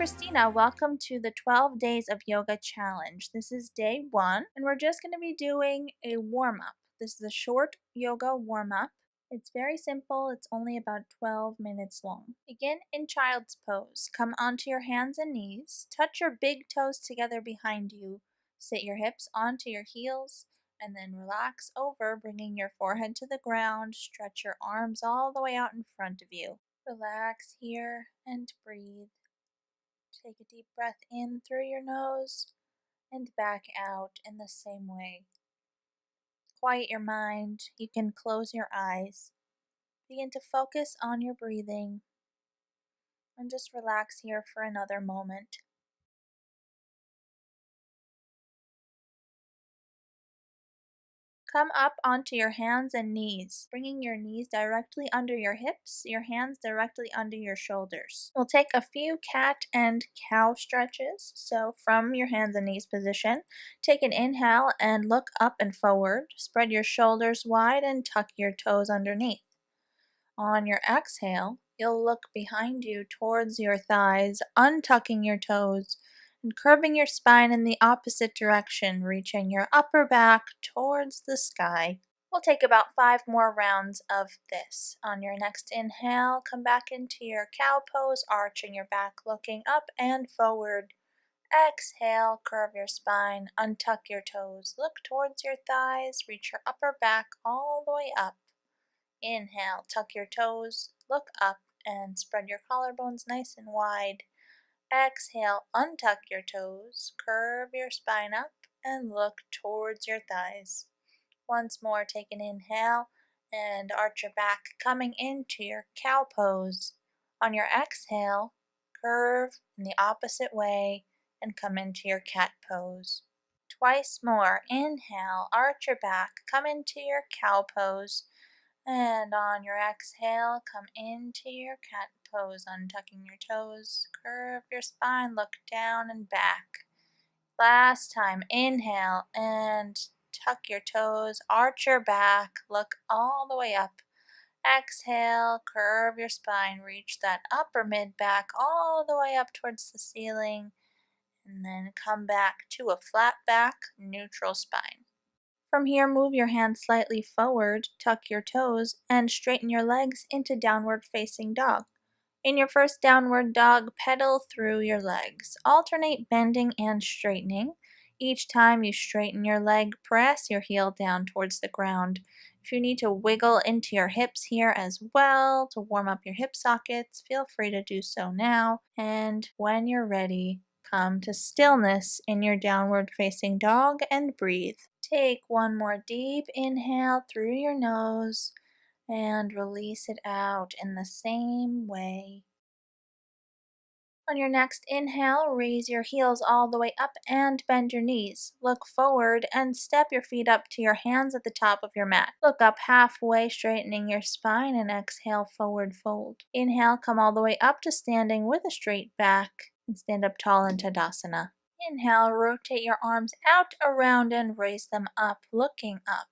Christina. Welcome to the 12 Days of Yoga Challenge. This is day 1, and we're just going to be doing a warm-up. This is a short yoga warm-up. It's very simple. It's only about 12 minutes long. Begin in child's pose. Come onto your hands and knees. Touch your big toes together behind you. Sit your hips onto your heels, and then relax over, bringing your forehead to the ground. Stretch your arms all the way out in front of you. Relax here and breathe. Take a deep breath in through your nose and back out in the same way. Quiet your mind. You can close your eyes. Begin to focus on your breathing and just relax here for another moment. Come up onto your hands and knees, bringing your knees directly under your hips, your hands directly under your shoulders. We'll take a few cat and cow stretches. So from your hands and knees position, take an inhale and look up and forward. Spread your shoulders wide and tuck your toes underneath. On your exhale, you'll look behind you towards your thighs, untucking your toes and curving your spine in the opposite direction, reaching your upper back towards the sky. We'll take about 5 more rounds of this. On your next inhale, come back into your cow pose, arching your back, looking up and forward. Exhale, curve your spine, untuck your toes, look towards your thighs, reach your upper back all the way up. Inhale, tuck your toes, look up, and spread your collarbones nice and wide. Exhale, untuck your toes, curve your spine up, and look towards your thighs. Once more, take an inhale and arch your back, coming into your cow pose. On your exhale, curve in the opposite way and come into your cat pose. Twice more. Inhale, arch your back, come into your cow pose. And on your exhale, come into your cat pose, untucking your toes, curve your spine, look down and back. Last time, inhale and tuck your toes, arch your back, look all the way up. Exhale, curve your spine, reach that upper mid-back all the way up towards the ceiling, and then come back to a flat back, neutral spine. From here, move your hands slightly forward, tuck your toes, and straighten your legs into downward facing dog. In your first downward dog, pedal through your legs. Alternate bending and straightening. Each time you straighten your leg, press your heel down towards the ground. If you need to wiggle into your hips here as well to warm up your hip sockets, feel free to do so now. And when you're ready, come to stillness in your downward facing dog and breathe. Take one more deep inhale through your nose and release it out in the same way. On your next inhale, raise your heels all the way up and bend your knees. Look forward and step your feet up to your hands at the top of your mat. Look up halfway, straightening your spine, and exhale, forward fold. Inhale, come all the way up to standing with a straight back and stand up tall in Tadasana. Inhale, rotate your arms out, around, and raise them up, looking up.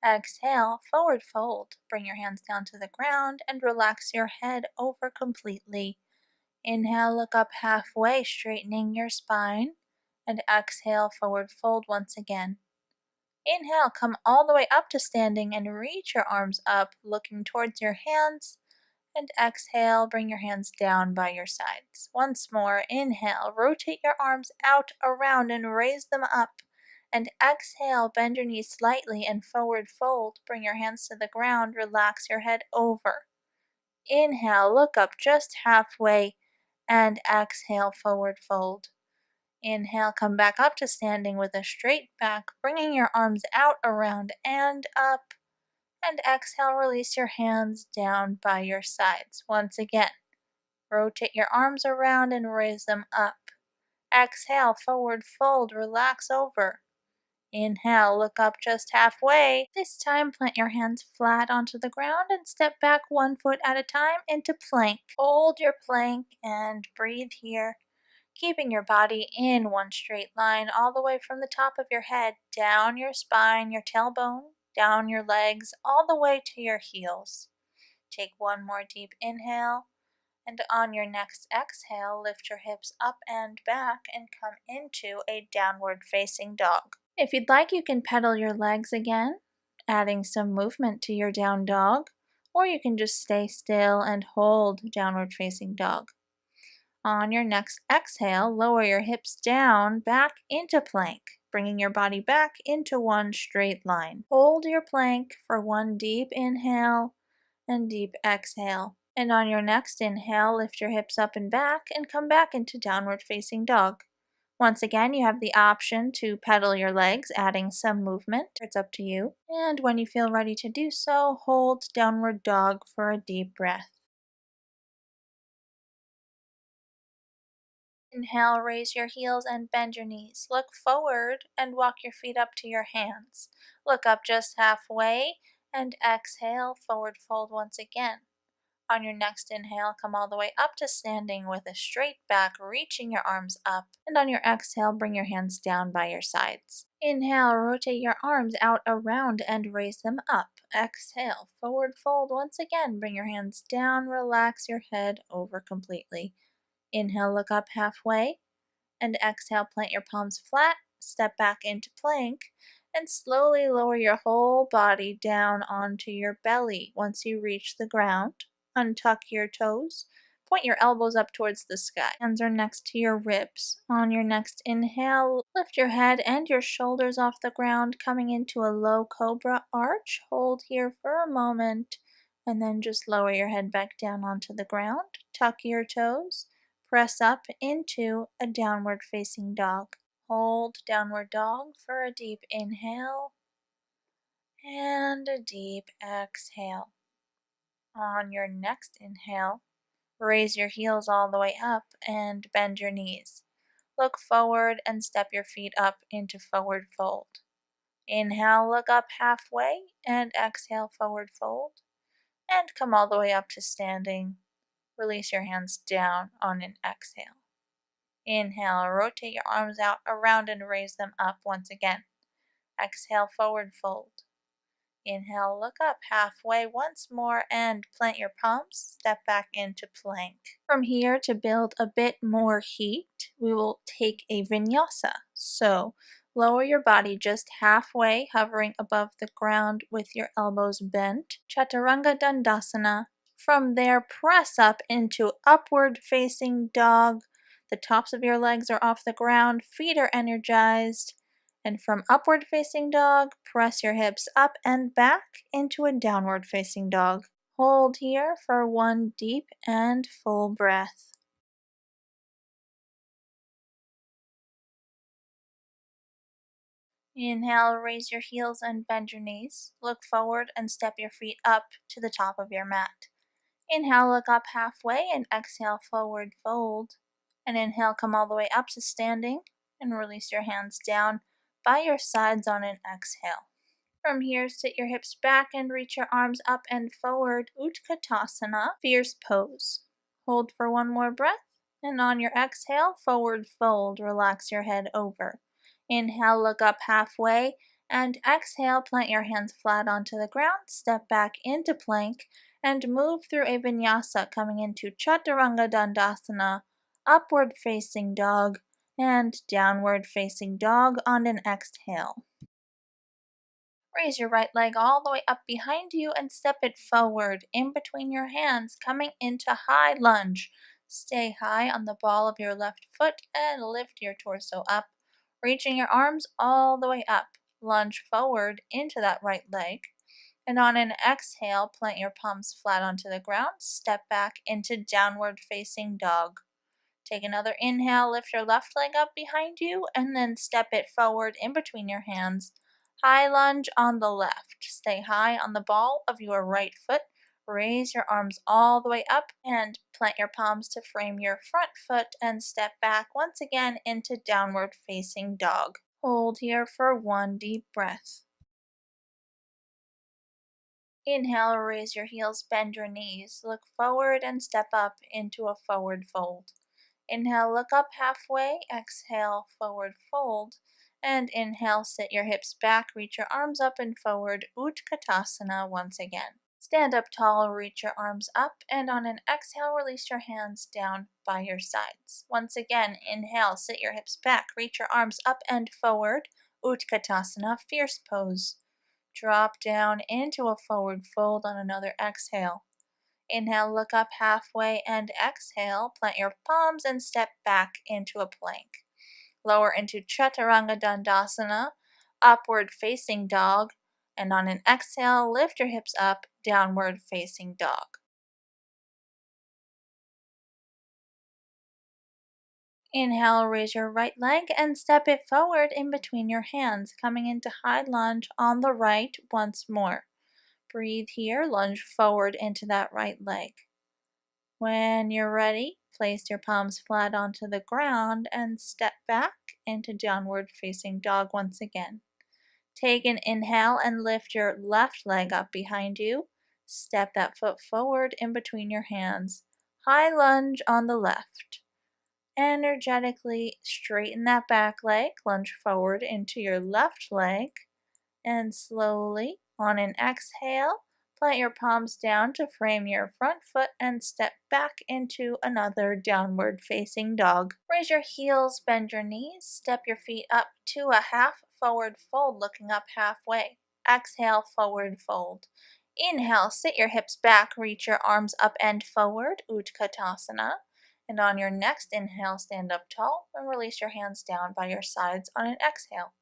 Exhale, forward fold. Bring your hands down to the ground and relax your head over completely. Inhale, look up halfway, straightening your spine, and exhale, forward fold once again. Inhale, come all the way up to standing and reach your arms up, looking towards your hands, and exhale, bring your hands down by your sides. Once more, inhale, rotate your arms out, around, and raise them up, and exhale, bend your knees slightly and forward fold. Bring your hands to the ground, relax your head over. Inhale, look up just halfway, and exhale, forward fold. Inhale, come back up to standing with a straight back, bringing your arms out, around, and up. And exhale, release your hands down by your sides. Once again, rotate your arms around and raise them up. Exhale, forward fold, relax over. Inhale, look up just halfway. This time, plant your hands flat onto the ground and step back 1 foot at a time into plank. Hold your plank and breathe here, keeping your body in one straight line all the way from the top of your head, down your spine, your tailbone, down your legs, all the way to your heels. Take one more deep inhale And on your next exhale, lift your hips up and back and come into a downward facing dog. If you'd like, you can pedal your legs again, adding some movement to your down dog, or you can just stay still and hold downward facing dog. On your next exhale, lower your hips down back into plank, bringing your body back into one straight line. Hold your plank for one deep inhale and deep exhale. And on your next inhale, lift your hips up and back and come back into downward facing dog. Once again, you have the option to pedal your legs, adding some movement. It's up to you. And when you feel ready to do so, hold downward dog for a deep breath. Inhale, raise your heels and bend your knees. Look forward and walk your feet up to your hands. Look up just halfway and exhale, forward fold once again. On your next inhale, come all the way up to standing with a straight back, reaching your arms up. And on your exhale, bring your hands down by your sides. Inhale, rotate your arms out around and raise them up. Exhale, forward fold once again. Bring your hands down, relax your head over completely. Inhale, look up halfway, and exhale, plant your palms flat, step back into plank, and slowly lower your whole body down onto your belly. Once you reach the ground, untuck your toes, point your elbows up towards the sky. Hands are next to your ribs. On your next inhale, lift your head and your shoulders off the ground, coming into a low cobra arch. Hold here for a moment, and then just lower your head back down onto the ground. Tuck your toes. Press up into a downward facing dog. Hold downward dog for a deep inhale and a deep exhale. On your next inhale, raise your heels all the way up and bend your knees. Look forward and step your feet up into forward fold. Inhale, look up halfway and exhale, forward fold. And come all the way up to standing. Release your hands down on an exhale. Inhale, rotate your arms out around and raise them up once again. Exhale, forward fold. Inhale, look up halfway once more and plant your palms, step back into plank. From here, to build a bit more heat, we will take a Vinyasa. So, lower your body just halfway, hovering above the ground with your elbows bent. Chaturanga Dandasana. From there, press up into upward facing dog. The tops of your legs are off the ground, feet are energized. And from upward facing dog, press your hips up and back into a downward facing dog. Hold here for one deep and full breath. Inhale, raise your heels and bend your knees. Look forward and step your feet up to the top of your mat. Inhale, look up halfway and exhale, forward fold. And inhale, come all the way up to standing and release your hands down by your sides on an exhale. From here, sit your hips back and reach your arms up and forward, Utkatasana, fierce pose. Hold for one more breath, and on your exhale, forward fold, relax your head over. Inhale, look up halfway, and exhale, plant your hands flat onto the ground, step back into plank, and move through a Vinyasa, coming into Chaturanga Dandasana, upward facing dog, and downward facing dog on an exhale. Raise your right leg all the way up behind you and step it forward in between your hands, coming into high lunge. Stay high on the ball of your left foot and lift your torso up, reaching your arms all the way up. Lunge forward into that right leg. And on an exhale, plant your palms flat onto the ground, step back into downward facing dog. Take another inhale, lift your left leg up behind you, and then step it forward in between your hands. High lunge on the left. Stay high on the ball of your right foot. Raise your arms all the way up and plant your palms to frame your front foot and step back once again into downward facing dog. Hold here for one deep breath. Inhale, raise your heels, bend your knees. Look forward and step up into a forward fold. Inhale, look up halfway. Exhale, forward fold. And inhale, sit your hips back, reach your arms up and forward, Utkatasana once again. Stand up tall, reach your arms up, and on an exhale, release your hands down by your sides. Once again, inhale, sit your hips back, reach your arms up and forward, Utkatasana, fierce pose. Drop down into a forward fold on another exhale. Inhale, look up halfway, and exhale, plant your palms and step back into a plank. Lower into Chaturanga Dandasana, upward facing dog, and on an exhale, lift your hips up, downward facing dog. Inhale, raise your right leg and step it forward in between your hands, coming into high lunge on the right once more. Breathe here, lunge forward into that right leg. When you're ready, place your palms flat onto the ground and step back into downward facing dog once again. Take an inhale and lift your left leg up behind you. Step that foot forward in between your hands. High lunge on the left. Energetically straighten that back leg, lunge forward into your left leg, and slowly, on an exhale, plant your palms down to frame your front foot and step back into another downward facing dog. Raise your heels, bend your knees, step your feet up to a half forward fold, looking up halfway. Exhale, forward fold. Inhale, sit your hips back, reach your arms up and forward, Utkatasana. And on your next inhale, stand up tall and release your hands down by your sides on an exhale.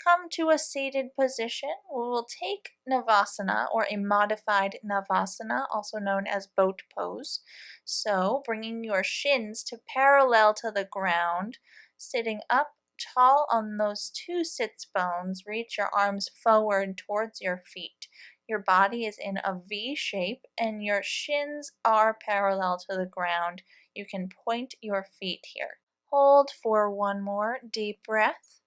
Come to a seated position. We will take Navasana, or a modified Navasana, also known as boat pose. So, bringing your shins to parallel to the ground, sitting up tall on those two sits bones, reach your arms forward towards your feet. Your body is in a V shape and your shins are parallel to the ground. You can point your feet here. Hold for one more deep breath.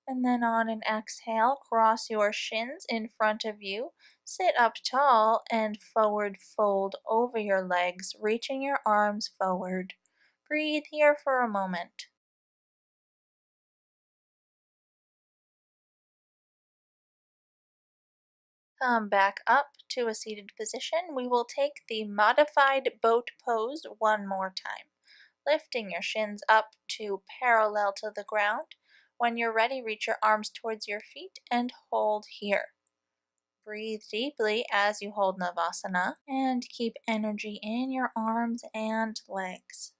And then on an exhale, cross your shins in front of you, sit up tall and forward fold over your legs, reaching your arms forward. Breathe here for a moment. Come back up to a seated position. We will take the modified boat pose one more time, lifting your shins up to parallel to the ground. When you're ready, reach your arms towards your feet and hold here. Breathe deeply as you hold Navasana and keep energy in your arms and legs.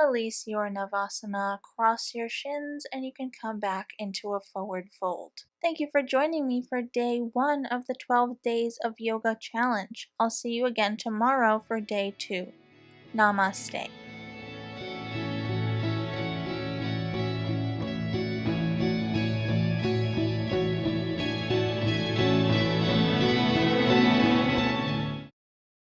Release your Navasana, cross your shins, and you can come back into a forward fold. Thank you for joining me for day 1 of the 12 Days of Yoga Challenge. I'll see you again tomorrow for day 2. Namaste.